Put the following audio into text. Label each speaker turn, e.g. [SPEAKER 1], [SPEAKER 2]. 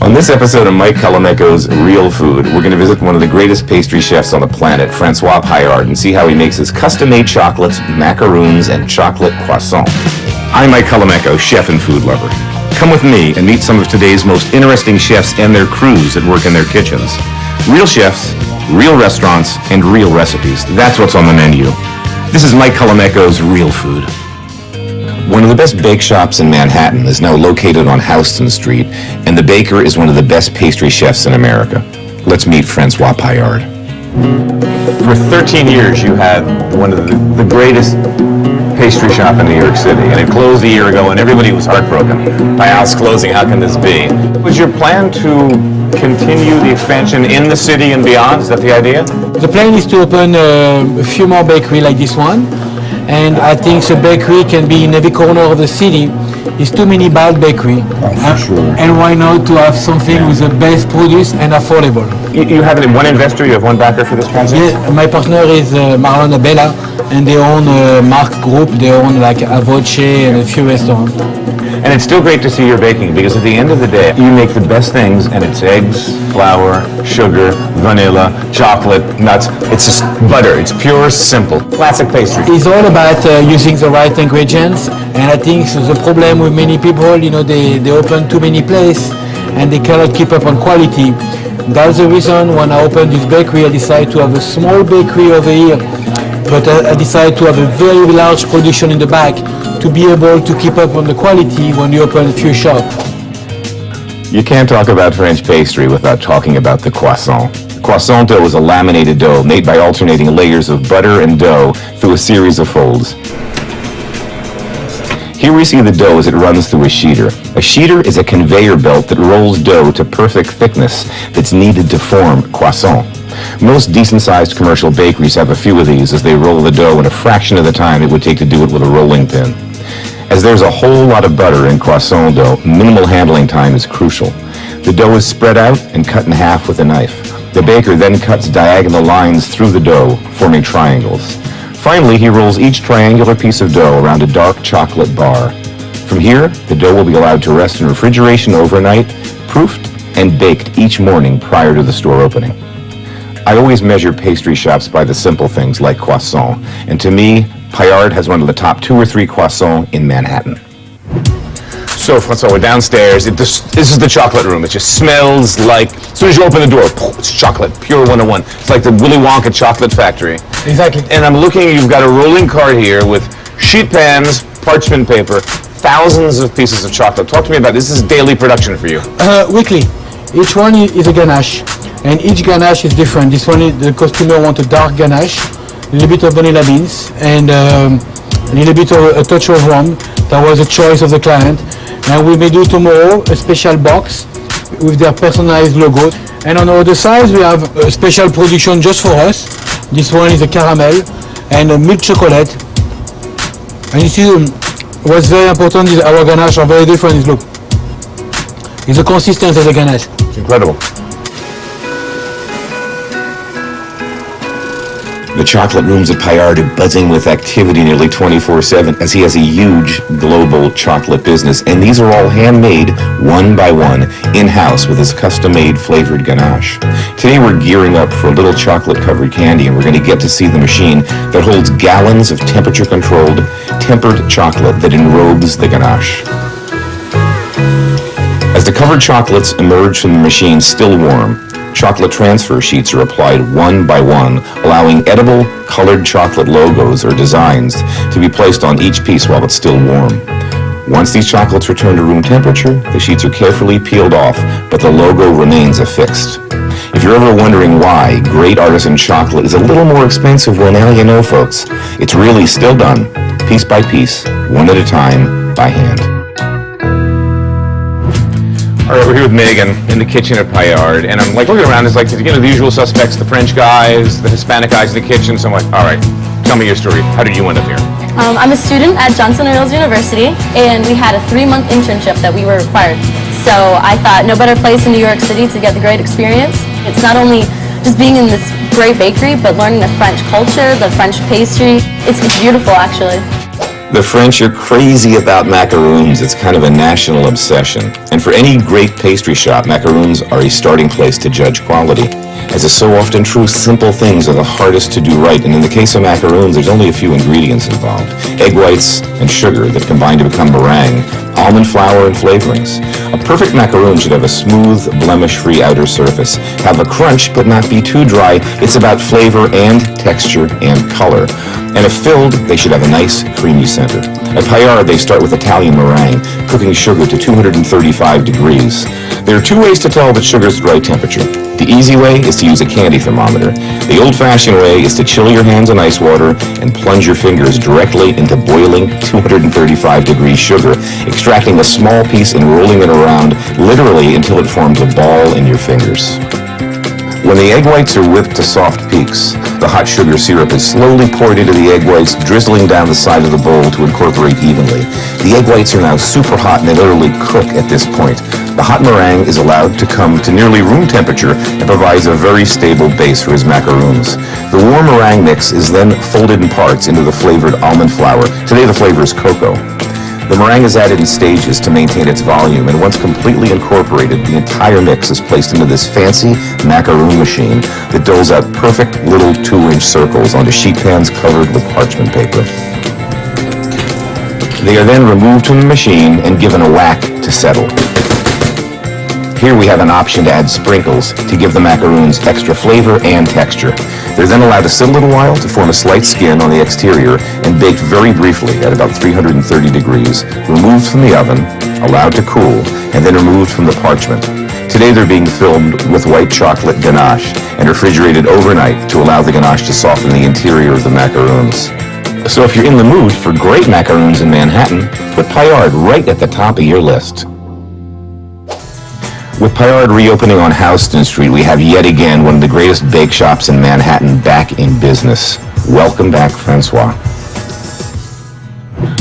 [SPEAKER 1] On this episode of Mike Colamecos' Real Food, we're going to visit one of the greatest pastry chefs on the planet, Francois Payard, and see how he makes his custom-made chocolates, macaroons, and chocolate croissant. I'm Mike Colamecos, chef and food lover. Come with me and meet some of today's most interesting chefs and their crews that work in their kitchens. Real chefs, real restaurants, and real recipes. That's what's on the menu. This is Mike Colamecos' Real Food. One of the best bake shops in Manhattan is now located on Houston Street, and the baker is one of the best pastry chefs in America. Let's meet Francois Payard. For 13 years, you had one of the greatest pastry shop in New York City, and it closed a year ago, and everybody was heartbroken by how it's closing. How can this be? Was your plan to continue the expansion in the city and beyond? Is that the idea?
[SPEAKER 2] The plan is to open a few more bakeries like this one. And I think the bakery can be in every corner of the city. There's too many bad bakery.
[SPEAKER 3] Sure.
[SPEAKER 2] And why not to have something with the best produce and affordable?
[SPEAKER 1] You have one investor, you have one backer for this concept?
[SPEAKER 2] Yeah, my partner is Marlon Abella, and they own Mark Group. They own like Avoce and a few restaurants.
[SPEAKER 1] And it's still great to see your baking, because at the end of the day, you make the best things, and it's eggs, flour, sugar, vanilla, chocolate, nuts. It's just butter. It's pure, simple, classic pastry.
[SPEAKER 2] It's all about using the right ingredients, and I think the problem with many people, they open too many places, and they cannot keep up on quality. That's the reason when I opened this bakery, I decided to have a small bakery over here, but I decided to have a very large production in the back to be able to keep up on the quality when you open a few shops.
[SPEAKER 1] You can't talk about French pastry without talking about the croissant. Croissant dough is a laminated dough made by alternating layers of butter and dough through a series of folds. Here we see the dough as it runs through a sheeter. A sheeter is a conveyor belt that rolls dough to perfect thickness that's needed to form croissant. Most decent-sized commercial bakeries have a few of these as they roll the dough in a fraction of the time it would take to do it with a rolling pin. As there's a whole lot of butter in croissant dough, minimal handling time is crucial. The dough is spread out and cut in half with a knife. The baker then cuts diagonal lines through the dough, forming triangles. Finally, he rolls each triangular piece of dough around a dark chocolate bar. From here, the dough will be allowed to rest in refrigeration overnight, proofed and baked each morning prior to the store opening. I always measure pastry shops by the simple things like croissant, and to me, Payard has one of the top 2 or 3 croissants in Manhattan. So, Francois, we're downstairs. This is the chocolate room. It just smells like, as soon as you open the door, it's chocolate, pure 101. It's like the Willy Wonka chocolate factory.
[SPEAKER 2] Exactly.
[SPEAKER 1] And I'm looking, you've got a rolling cart here with sheet pans, parchment paper, thousands of pieces of chocolate. Talk to me about this. This is daily production for you.
[SPEAKER 2] Weekly. Each one is a ganache, and each ganache is different. This one, the customer wants a dark ganache, a little bit of vanilla beans, and a little bit of a touch of rum. That was a choice of the client. And we may do tomorrow a special box with their personalized logo. And on the other side, we have a special production just for us. This one is a caramel and a milk chocolate. And you see, what's very important is our ganache are very different. Look, it's the consistency of the ganache.
[SPEAKER 1] It's incredible. The chocolate rooms at Payard are buzzing with activity nearly 24/7 as he has a huge global chocolate business. And these are all handmade, one by one, in-house with his custom-made flavored ganache. Today we're gearing up for a little chocolate-covered candy, and we're going to get to see the machine that holds gallons of temperature-controlled, tempered chocolate that enrobes the ganache. As the covered chocolates emerge from the machine still warm, chocolate transfer sheets are applied one by one, allowing edible, colored chocolate logos or designs to be placed on each piece while it's still warm. Once these chocolates return to room temperature, the sheets are carefully peeled off, but the logo remains affixed. If you're ever wondering why great artisan chocolate is a little more expensive, well, now you know, folks. It's really still done, piece by piece, one at a time, by hand. All right, we're here with Megan in the kitchen at Payard, and I'm like looking around, it's like, the usual suspects, the French guys, the Hispanic guys in the kitchen, so I'm like, all right, tell me your story. How did you end up here?
[SPEAKER 4] I'm a student at Johnson & Wales University, and we had a 3-month internship that we were required. So I thought no better place in New York City to get the great experience. It's not only just being in this great bakery, but learning the French culture, the French pastry. It's beautiful, actually.
[SPEAKER 1] The French are crazy about macaroons. It's kind of a national obsession. And for any great pastry shop, macaroons are a starting place to judge quality. As is so often true, simple things are the hardest to do right. And in the case of macaroons, there's only a few ingredients involved. Egg whites and sugar that combine to become meringue, almond flour and flavorings. A perfect macaroon should have a smooth, blemish-free outer surface, have a crunch but not be too dry. It's about flavor and texture and color. And if filled, they should have a nice, creamy center. At Payard, they start with Italian meringue, cooking sugar to 235 degrees. There are two ways to tell that sugar is the right temperature. The easy way is to use a candy thermometer. The old-fashioned way is to chill your hands in ice water and plunge your fingers directly into boiling 235 degree sugar, extracting a small piece and rolling it around literally until it forms a ball in your fingers. When the egg whites are whipped to soft peaks, the hot sugar syrup is slowly poured into the egg whites, drizzling down the side of the bowl to incorporate evenly. The egg whites are now super hot and they literally cook at this point. The hot meringue is allowed to come to nearly room temperature and provides a very stable base for his macaroons. The warm meringue mix is then folded in parts into the flavored almond flour. Today the flavor is cocoa. The meringue is added in stages to maintain its volume, and once completely incorporated, the entire mix is placed into this fancy macaroon machine that doles out perfect little 2-inch circles onto sheet pans covered with parchment paper. They are then removed from the machine and given a whack to settle. Here we have an option to add sprinkles to give the macaroons extra flavor and texture. They're then allowed to sit a little while to form a slight skin on the exterior and baked very briefly at about 330 degrees, removed from the oven, allowed to cool, and then removed from the parchment. Today they're being filled with white chocolate ganache and refrigerated overnight to allow the ganache to soften the interior of the macaroons. So if you're in the mood for great macaroons in Manhattan, put Payard right at the top of your list. With Payard reopening on Houston Street, we have yet again one of the greatest bake shops in Manhattan back in business. Welcome back, Francois.